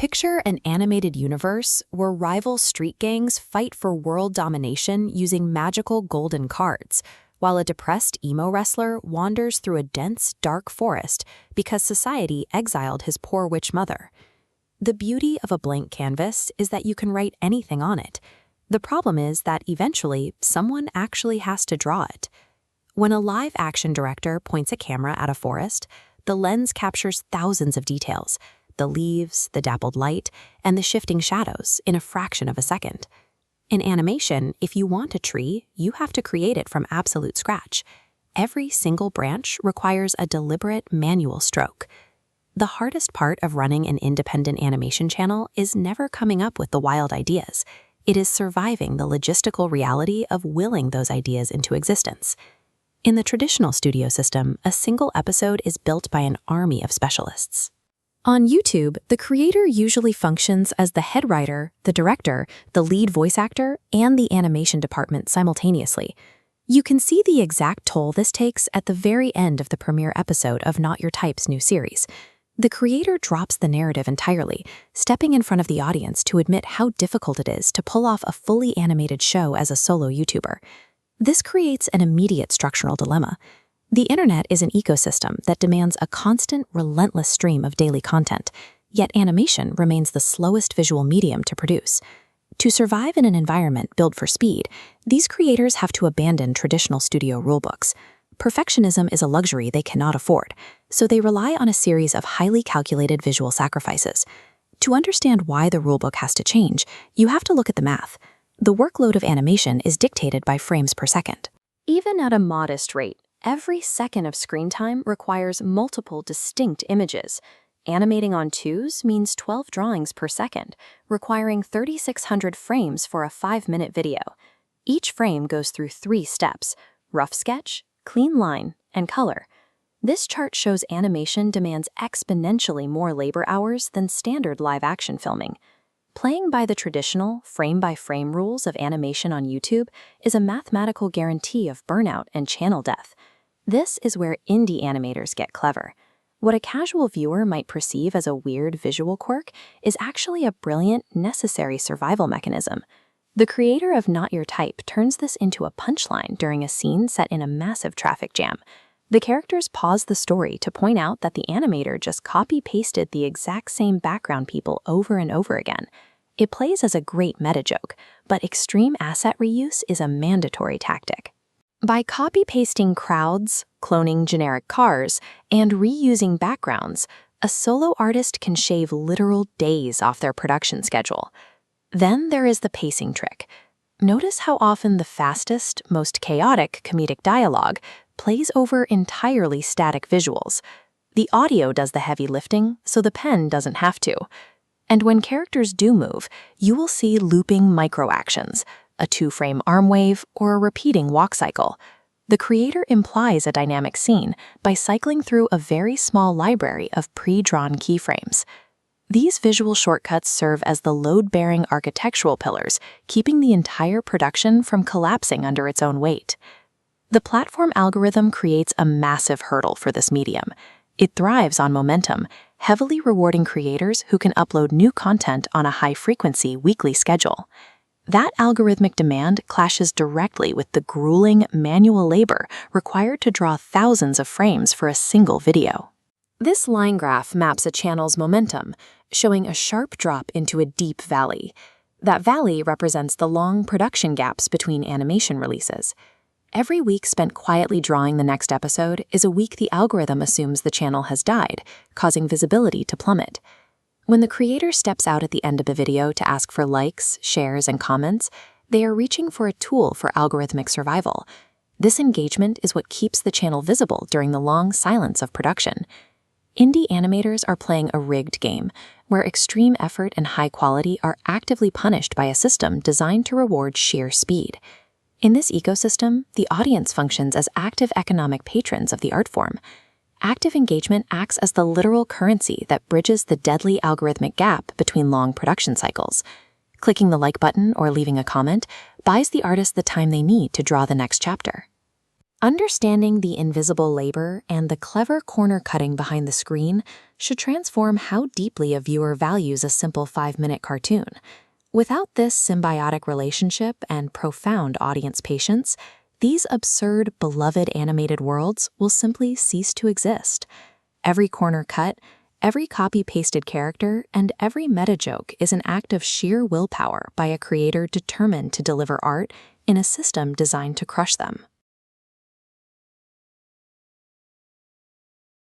Picture an animated universe where rival street gangs fight for world domination using magical golden cards, while a depressed emo wrestler wanders through a dense, dark forest because society exiled his poor witch mother. The beauty of a blank canvas is that you can write anything on it. The problem is that eventually, someone actually has to draw it. When a live-action director points a camera at a forest, the lens captures thousands of details: the leaves, the dappled light, and the shifting shadows in a fraction of a second. In animation, if you want a tree, you have to create it from absolute scratch. Every single branch requires a deliberate manual stroke. The hardest part of running an independent animation channel is never coming up with the wild ideas. It is surviving the logistical reality of willing those ideas into existence. In the traditional studio system, a single episode is built by an army of specialists. On YouTube, the creator usually functions as the head writer, the director, the lead voice actor, and the animation department simultaneously. You can see the exact toll this takes at the very end of the premiere episode of Not Your Type's new series. The creator drops the narrative entirely, stepping in front of the audience to admit how difficult it is to pull off a fully animated show as a solo YouTuber. This creates an immediate structural dilemma. The internet is an ecosystem that demands a constant, relentless stream of daily content, yet animation remains the slowest visual medium to produce. To survive in an environment built for speed, these creators have to abandon traditional studio rulebooks. Perfectionism is a luxury they cannot afford, so they rely on a series of highly calculated visual sacrifices. To understand why the rulebook has to change, you have to look at the math. The workload of animation is dictated by frames per second. Even at a modest rate, every second of screen time requires multiple distinct images. Animating on twos means 12 drawings per second, requiring 3,600 frames for a 5-minute video. Each frame goes through 3 steps: rough sketch, clean line, and color. This chart shows animation demands exponentially more labor hours than standard live-action filming. Playing by the traditional, frame-by-frame rules of animation on YouTube is a mathematical guarantee of burnout and channel death. This is where indie animators get clever. What a casual viewer might perceive as a weird visual quirk is actually a brilliant, necessary survival mechanism. The creator of Not Your Type turns this into a punchline during a scene set in a massive traffic jam. The characters pause the story to point out that the animator just copy-pasted the exact same background people over and over again. It plays as a great meta-joke, but extreme asset reuse is a mandatory tactic. By copy-pasting crowds, cloning generic cars, and reusing backgrounds, a solo artist can shave literal days off their production schedule. Then there is the pacing trick. Notice how often the fastest, most chaotic comedic dialogue plays over entirely static visuals. The audio does the heavy lifting, so the pen doesn't have to. And when characters do move, you will see looping micro-actions, a 2-frame arm wave, or a repeating walk cycle. The creator implies a dynamic scene by cycling through a very small library of pre-drawn keyframes. These visual shortcuts serve as the load-bearing architectural pillars, keeping the entire production from collapsing under its own weight. The platform algorithm creates a massive hurdle for this medium. It thrives on momentum, heavily rewarding creators who can upload new content on a high-frequency weekly schedule. That algorithmic demand clashes directly with the grueling manual labor required to draw thousands of frames for a single video. This line graph maps a channel's momentum, showing a sharp drop into a deep valley. That valley represents the long production gaps between animation releases. Every week spent quietly drawing the next episode is a week the algorithm assumes the channel has died, causing visibility to plummet. When the creator steps out at the end of a video to ask for likes, shares, and comments, they are reaching for a tool for algorithmic survival. This engagement is what keeps the channel visible during the long silence of production. Indie animators are playing a rigged game, where extreme effort and high quality are actively punished by a system designed to reward sheer speed. In this ecosystem, the audience functions as active economic patrons of the art form. Active engagement acts as the literal currency that bridges the deadly algorithmic gap between long production cycles. Clicking the like button or leaving a comment buys the artist the time they need to draw the next chapter. Understanding the invisible labor and the clever corner cutting behind the screen should transform how deeply a viewer values a simple 5-minute cartoon. Without this symbiotic relationship and profound audience patience, these absurd, beloved animated worlds will simply cease to exist. Every corner cut, every copy-pasted character, and every meta-joke is an act of sheer willpower by a creator determined to deliver art in a system designed to crush them.